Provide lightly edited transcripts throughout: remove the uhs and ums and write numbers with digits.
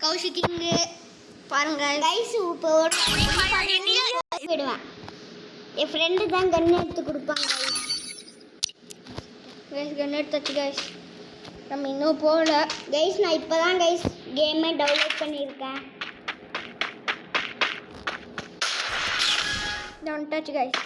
கௌஷிக் இங்கே பாருங்க கைஸ். இப்போ போயிடுவேன். என் ஃப்ரெண்டு தான் கன் எடுத்து கொடுப்பாங்க கைஸ். கன் எடுத்தாச்சு கைஸ். நம்ம இன்னும் போகல கைஸ். நான் இப்போ தான் கைஸ் கேமே டவுன்லோட் பண்ணியிருக்கேன். டவுன் டச் கைஸ்.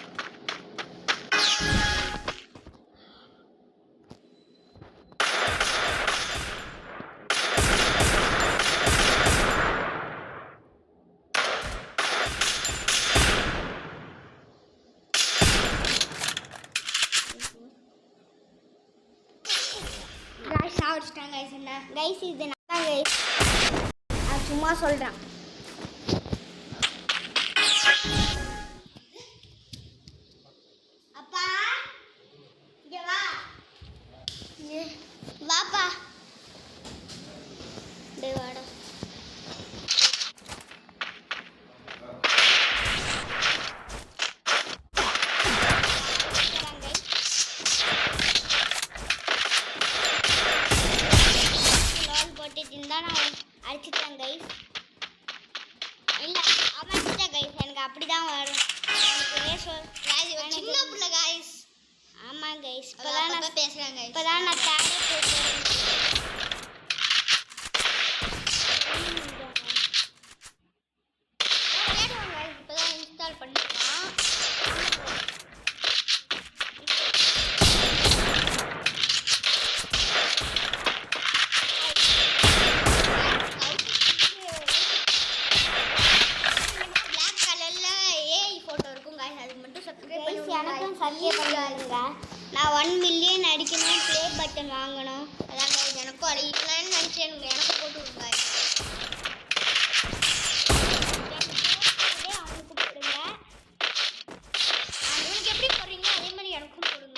சாவடிச்சிட்டாங்க கைஸ். என்ன கைஸ் இது நான் கைஸ் நான் சும்மா சொல்கிறேன். அப்பா இங்கே வா. வாப்பா டே வாடா. அடிச்சுட்டேன் கைஸ். இல்லை அடிச்சுட்டேன் கைஸ். எனக்கு அப்படி தான் வரும். சின்ன பிள்ளை கைஸ். ஆமாம் கைஸ். இப்போ தான் நான் பேசுகிறேன் கைஸ். இப்போ தான் நான் தேட போகிறேன். இப்போ தான் இன்ஸ்டால் பண்ணிருக்கோம். எனக்கும் சப்ஸ்கிரைப் பண்ணுவாங்க. நான் 1 மில்லியன் அடிக்கணும். ப்ளே பட்டன் வாங்கணும். அதான் எனக்கும் அடிக்கலான்னு நினச்சேன். எனக்கு போட்டு விடுங்க. அவனுக்கு போடுங்க. அவனுக்கு எப்படி போடுறீங்க அதே மாதிரி எனக்கும் போடுங்க.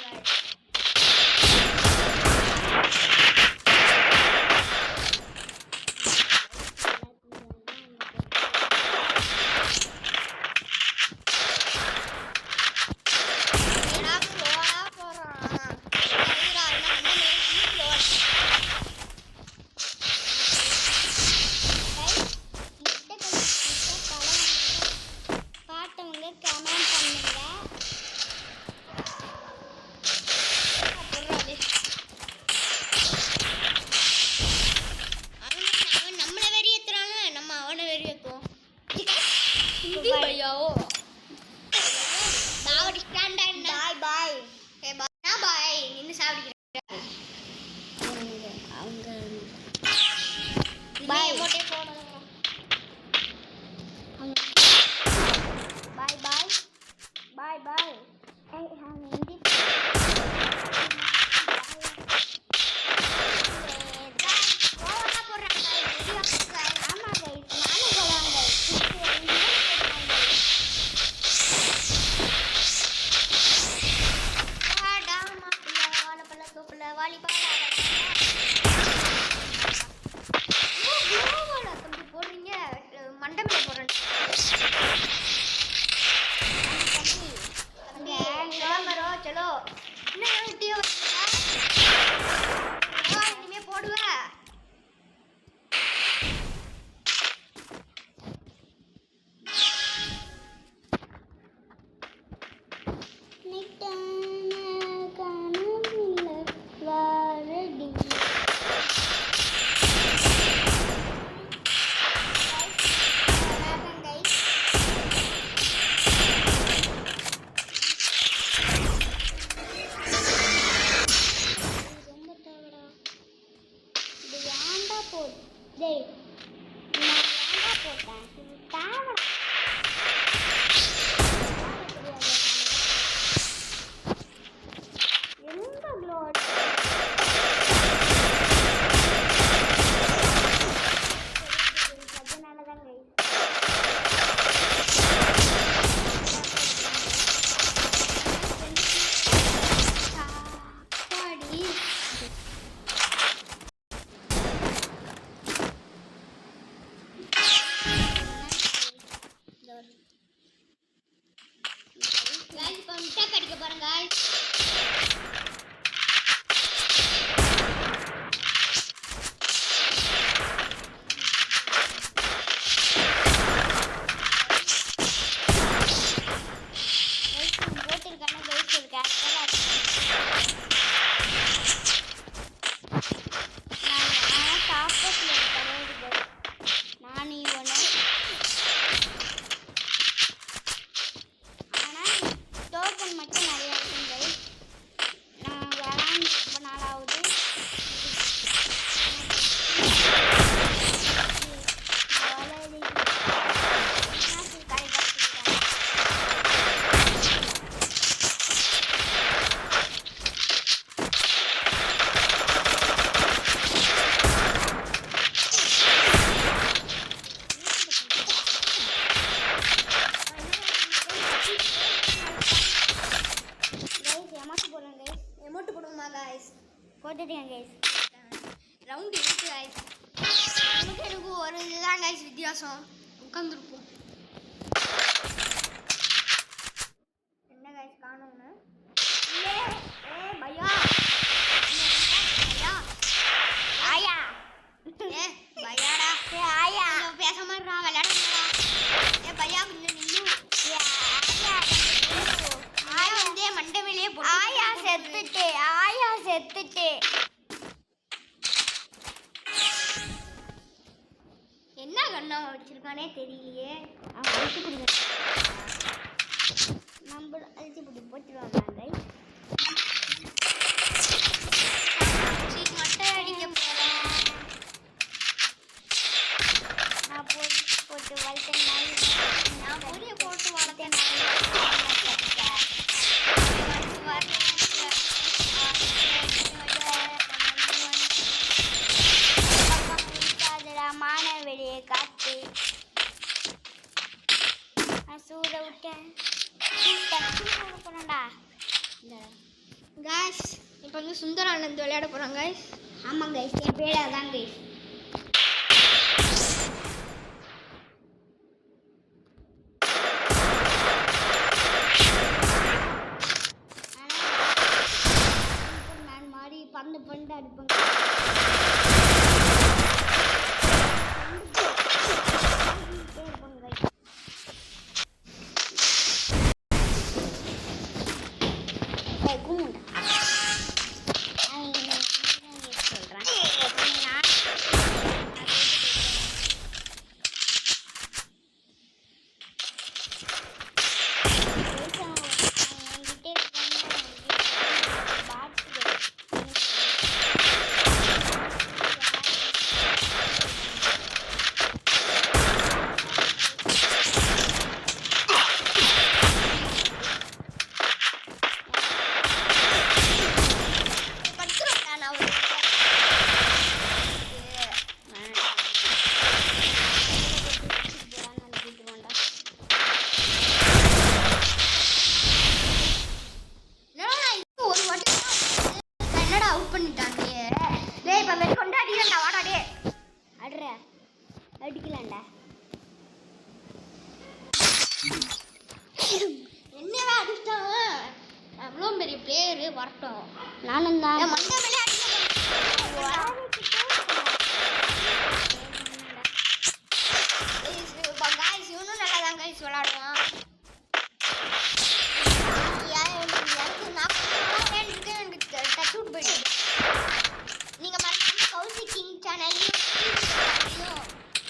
இவ்வளோதான் கைஸ் வித்தியாசம். உட்காந்துருப்போம். என்ன கைஸ் காணோம்னு ஏ பையா ஆயா ஏ பையாடா ஏ ஆயா பேச மாட்டா விளையாடுறா. ஏ பையா கொஞ்சம் நில்லு. ஏ ஆயா ஆயா வந்து மண்டை மேலேயே போட்டு ஆயா செத்துட்டே ஆயா செத்துட்டே. என்ன கண்ணா வச்சிருக்கானே தெரியலையே. அழிச்சு கொடுங்க. நம்ம அழிச்சு போட்டு போட்டுருவாங்க. மட்டை அடிக்க போறேன். நான் போட்டு வளர்த்தேன். நான் பொரிய போட்டு வளர்த்தேன். மானவெளியை காத்து சூட விட்டேன். போறேன்டா கைஸ். இப்போ வந்து சுந்தரானந்த் விளையாட போறாங்க கைஸ். ஆமாம் கைஸ், என் பேர் அதான் கைஸ். நான் மாதிரி பந்து பண்டு அடிப்பேன். அடிக்கலாம்டா. என்னவா அடிச்சிட்டான். அவ்வளோ பெரிய பிளேயரு வரட்டும். நானும் தான் மண்டை மேலே கைஸ். இவனும் நல்லா தான் கைஸ் விளாடுவான். எனக்கு டச் அவுட் போயிட்டு. நீங்க மறக்காம கௌசி கிங் சேனலையும்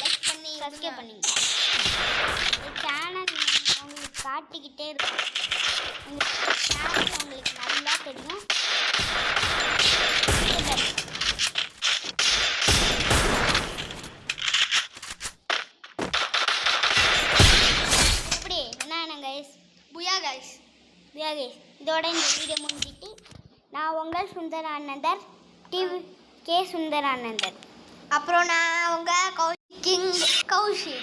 லைக் பண்ணி சப்ஸ்கிரைப் பண்ணுங்க. இந்த சேனல் உங்களுக்கு காட்டிக்கிட்டே இருக்கும். உங்களுக்கு சேனல் உங்களுக்கு நல்லா தெரியும். எப்படி என்ன கைஸ்? புயா கைஸ். புயா கைஸ். இதோட இந்த வீடியோ முடிஞ்சிட்டு நான் உங்கள் சுந்தரானந்தர் டிவி கே சுந்தரானந்தர். அப்புறம் நான் உங்கள் கௌஷி.